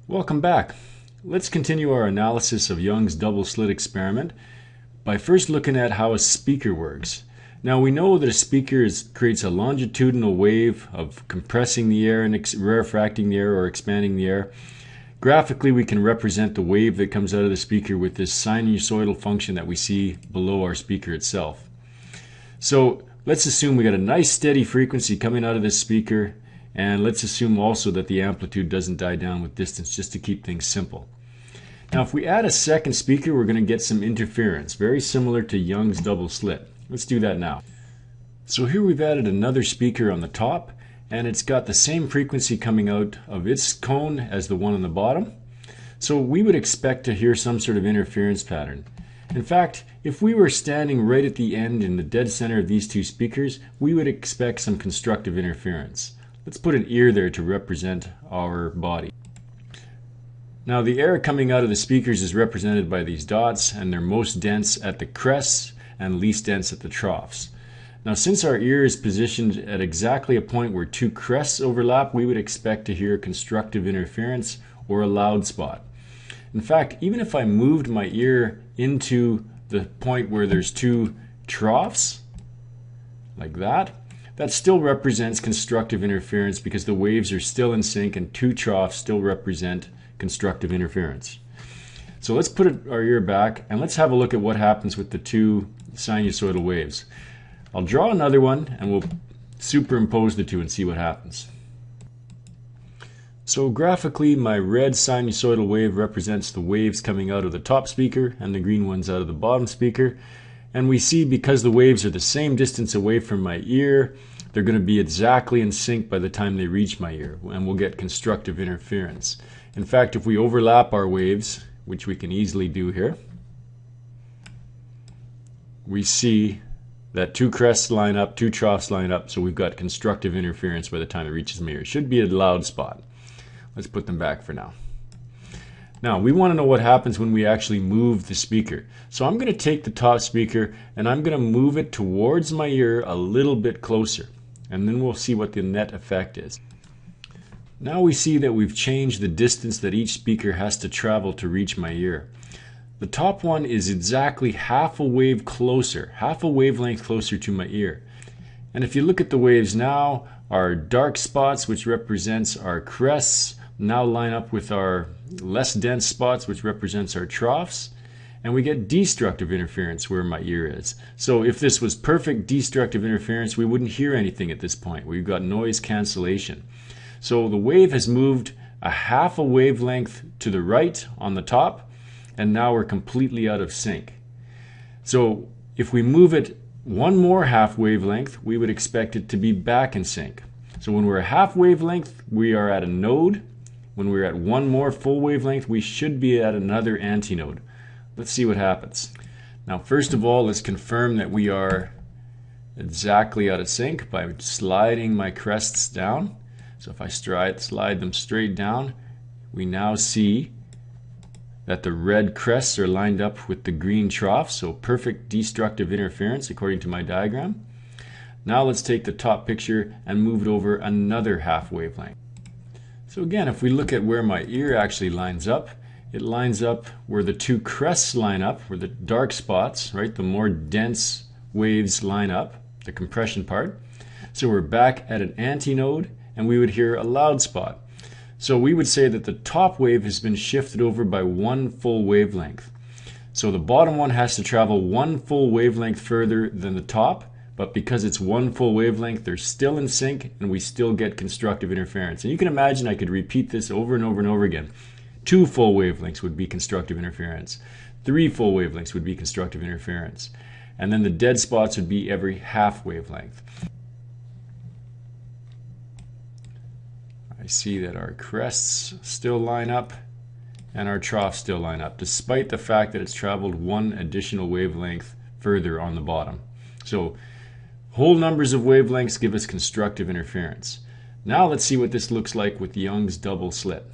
Welcome back. Let's continue our analysis of Young's double slit experiment by first looking at how a speaker works. Now we know that a speaker creates a longitudinal wave of compressing the air and rarefracting the air or expanding the air. Graphically, we can represent the wave that comes out of the speaker with this sinusoidal function that we see below our speaker itself. So let's assume we got a nice steady frequency coming out of this speaker, and let's assume also that the amplitude doesn't die down with distance, just to keep things simple. Now if we add a second speaker, we're going to get some interference, very similar to Young's double slit. Let's do that now. So here we've added another speaker on the top, and it's got the same frequency coming out of its cone as the one on the bottom. So we would expect to hear some sort of interference pattern. In fact, if we were standing right at the end in the dead center of these two speakers, we would expect some constructive interference. Let's put an ear there to represent our body. Now the air coming out of the speakers is represented by these dots, and they're most dense at the crests and least dense at the troughs. Now since our ear is positioned at exactly a point where two crests overlap, we would expect to hear constructive interference or a loud spot. In fact, even if I moved my ear into the point where there's two troughs, like that still represents constructive interference because the waves are still in sync and two troughs still represent constructive interference. So let's put our ear back and let's have a look at what happens with the two sinusoidal waves. I'll draw another one and we'll superimpose the two and see what happens. So graphically, my red sinusoidal wave represents the waves coming out of the top speaker and the green ones out of the bottom speaker. And we see because the waves are the same distance away from my ear, they're going to be exactly in sync by the time they reach my ear, and we'll get constructive interference. In fact, if we overlap our waves, which we can easily do here, we see that two crests line up, two troughs line up, so we've got constructive interference by the time it reaches my ear. It should be a loud spot. Let's put them back for now. Now, we want to know what happens when we actually move the speaker. So I'm going to take the top speaker and I'm going to move it towards my ear a little bit closer. And then we'll see what the net effect is. Now we see that we've changed the distance that each speaker has to travel to reach my ear. The top one is exactly half a wave closer, half a wavelength closer to my ear. And if you look at the waves now, our dark spots, which represents our crests, now line up with our less dense spots, which represents our troughs, and we get destructive interference where my ear is. So if this was perfect destructive interference, we wouldn't hear anything at this point. We've got noise cancellation. So the wave has moved a half a wavelength to the right on the top, and now we're completely out of sync. So if we move it one more half wavelength, we would expect it to be back in sync. So when we're a half wavelength, we are at a node. When we're at one more full wavelength, we should be at another antinode. Let's see what happens. Now, first of all, let's confirm that we are exactly out of sync by sliding my crests down. So if I slide them straight down, we now see that the red crests are lined up with the green troughs, so perfect destructive interference according to my diagram. Now let's take the top picture and move it over another half wavelength. So again, if we look at where my ear actually lines up, it lines up where the two crests line up, where the dark spots, right, the more dense waves line up, the compression part. So we're back at an antinode, and we would hear a loud spot. So we would say that the top wave has been shifted over by one full wavelength. So the bottom one has to travel one full wavelength further than the top, but because it's one full wavelength, they're still in sync and we still get constructive interference. And you can imagine I could repeat this over and over and over again. 2 full wavelengths would be constructive interference. 3 full wavelengths would be constructive interference. And then the dead spots would be every half wavelength. I see that our crests still line up and our troughs still line up, despite the fact that it's traveled one additional wavelength further on the bottom. So whole numbers of wavelengths give us constructive interference. Now let's see what this looks like with Young's double slit.